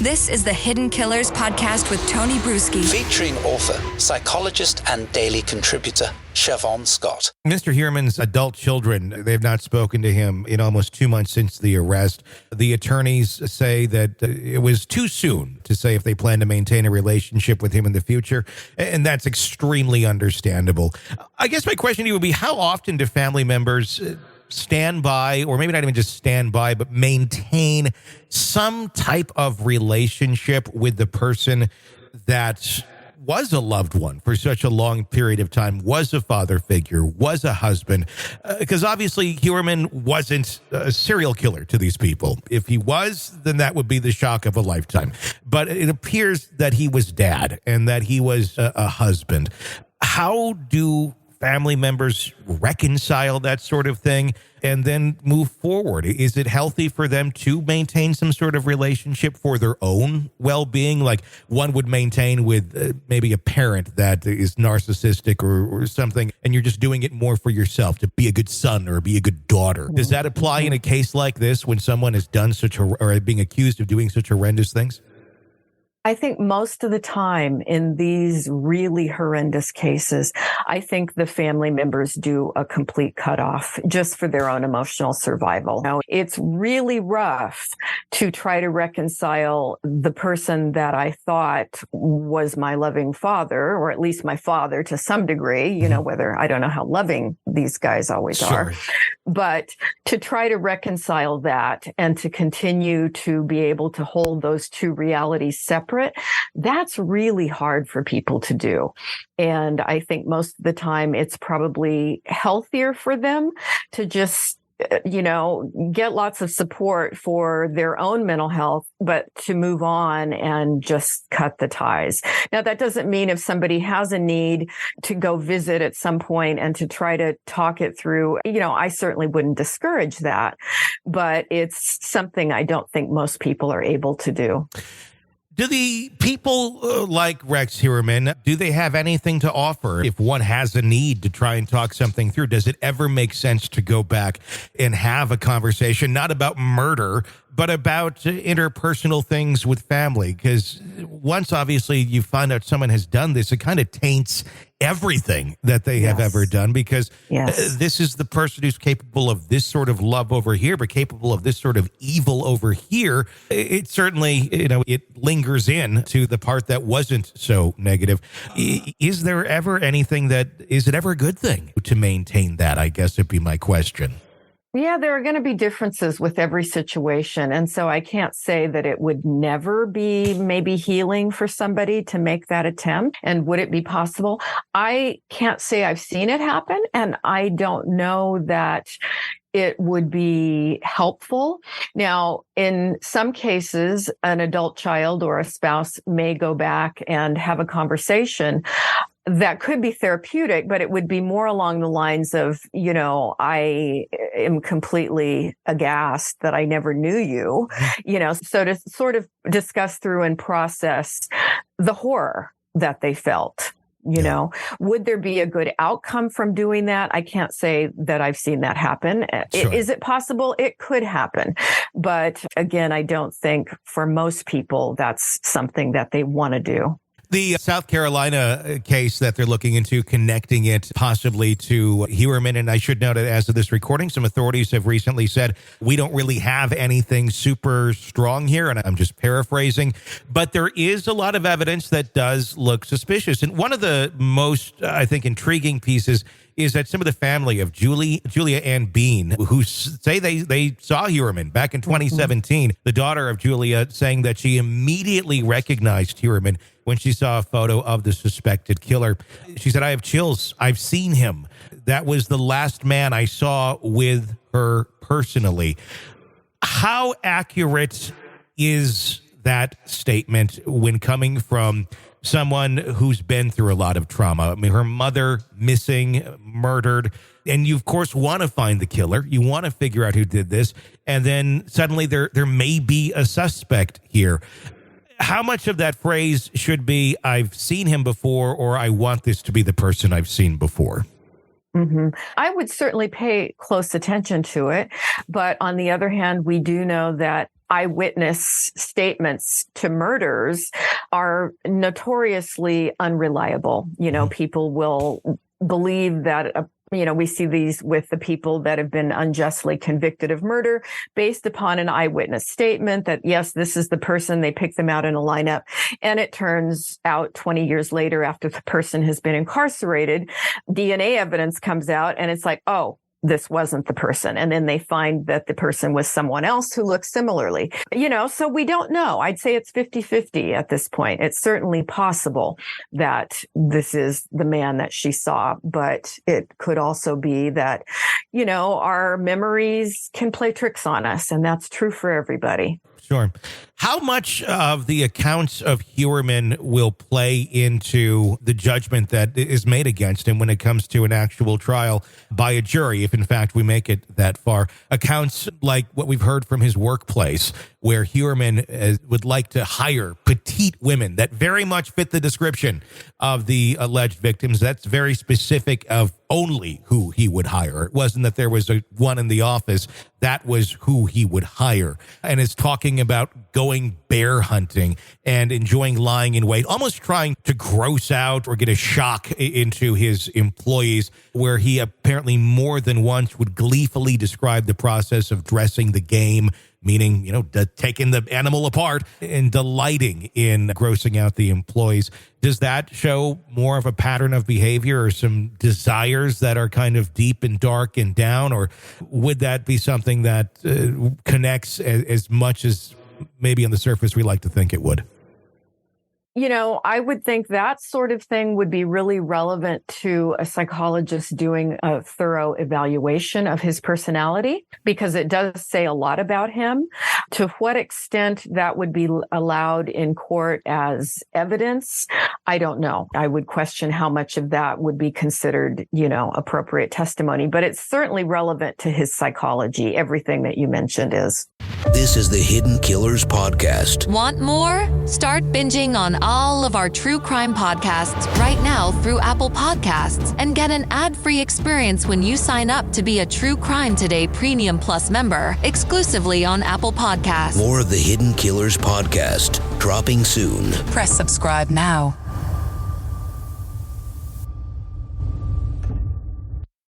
This is the Hidden Killers podcast with Tony Brueski. Featuring author, psychologist, and daily contributor, Shavaun Scott. Mr. Heuermann's adult children, they've not spoken to him in almost 2 months since the arrest. The attorneys say that it was too soon to say if they plan to maintain a relationship with him in the future, and that's extremely understandable. I guess my question to you would be, how often do family members stand by, or maybe not even just stand by, but maintain some type of relationship with the person that was a loved one for such a long period of time, was a father figure, was a husband? Because obviously Heuermann wasn't a serial killer to these people. If he was, then that would be the shock of a lifetime. But it appears that he was dad and that he was a husband. How do family members reconcile that sort of thing and then move forward? Is it healthy for them to maintain some sort of relationship for their own well-being, like one would maintain with maybe a parent that is narcissistic or something, and you're just doing it more for yourself to be a good son or be a good daughter? Does that apply in a case like this when someone has done or being accused of doing such horrendous things? I think most of the time in these really horrendous cases, I think the family members do a complete cutoff just for their own emotional survival. Now, it's really rough to try to reconcile the person that I thought was my loving father, or at least my father to some degree, whether I don't know how loving these guys always are, but to try to reconcile that and to continue to be able to hold those two realities separate. That's really hard for people to do. And I think most of the time it's probably healthier for them to just, get lots of support for their own mental health, but to move on and just cut the ties. Now, that doesn't mean if somebody has a need to go visit at some point and to try to talk it through, I certainly wouldn't discourage that, but it's something I don't think most people are able to do. Do the people like Rex Heuermann, do they have anything to offer if one has a need to try and talk something through? Does it ever make sense to go back and have a conversation, not about murder, but about interpersonal things with family? Because once, obviously, you find out someone has done this, it kind of taints everything that they have ever done, because this is the person who's capable of this sort of love over here, but capable of this sort of evil over here. It certainly, it lingers in to the part that wasn't so negative. Is there ever anything is it ever a good thing to maintain that? I guess would be my question. Yeah, there are going to be differences with every situation. And so I can't say that it would never be maybe healing for somebody to make that attempt. And would it be possible? I can't say I've seen it happen. And I don't know that it would be helpful. Now, in some cases, an adult child or a spouse may go back and have a conversation that could be therapeutic, but it would be more along the lines of, I am completely aghast that I never knew you, so to sort of discuss through and process the horror that they felt. Would there be a good outcome from doing that? I can't say that I've seen that happen. Sure. Is it possible? It could happen. But again, I don't think for most people that's something that they want to do. The South Carolina case that they're looking into, connecting it possibly to Heuermann, and I should note that as of this recording, some authorities have recently said, we don't really have anything super strong here, and I'm just paraphrasing, but there is a lot of evidence that does look suspicious. And one of the most, I think, intriguing pieces is that some of the family of Julia Ann Bean, who say they saw Heuermann back in 2017, the daughter of Julia saying that she immediately recognized Heuermann when she saw a photo of the suspected killer. She said, I have chills. I've seen him. That was the last man I saw with her personally. How accurate is that statement when coming from someone who's been through a lot of trauma? I mean, her mother missing, murdered, and you, of course, want to find the killer. You want to figure out who did this, and then suddenly there may be a suspect here. How much of that phrase should be, I've seen him before, or I want this to be the person I've seen before? Mm-hmm. I would certainly pay close attention to it. But on the other hand, we do know that eyewitness statements to murders are notoriously unreliable. People will believe that we see these with the people that have been unjustly convicted of murder based upon an eyewitness statement that, yes, this is the person. They pick them out in a lineup. And it turns out 20 years later, after the person has been incarcerated, DNA evidence comes out and it's like, oh, this wasn't the person. And then they find that the person was someone else who looks similarly. So we don't know. I'd say it's 50-50 at this point. It's certainly possible that this is the man that she saw, but it could also be that, our memories can play tricks on us. And that's true for everybody. Sure. How much of the accounts of Heuermann will play into the judgment that is made against him when it comes to an actual trial by a jury, if in fact we make it that far? Accounts like what we've heard from his workplace, where Heuermann would like to hire petite women that very much fit the description of the alleged victims. That's very specific of only who he would hire. It wasn't that there was one in the office. That was who he would hire. And is talking about going bear hunting and enjoying lying in wait, almost trying to gross out or get a shock into his employees, where he apparently more than once would gleefully describe the process of dressing the game, meaning, taking the animal apart and delighting in grossing out the employees. Does that show more of a pattern of behavior or some desires that are kind of deep and dark and down? Or would that be something that connects as much as maybe on the surface we like to think it would? I would think that sort of thing would be really relevant to a psychologist doing a thorough evaluation of his personality, because it does say a lot about him. To what extent that would be allowed in court as evidence, I don't know. I would question how much of that would be considered, appropriate testimony, but it's certainly relevant to his psychology. Everything that you mentioned is. This is the Hidden Killers Podcast. Want more? Start binging on all of our true crime podcasts right now through Apple Podcasts and get an ad-free experience when you sign up to be a True Crime Today Premium Plus member exclusively on Apple Podcasts. More of the Hidden Killers Podcast dropping soon. Press subscribe now.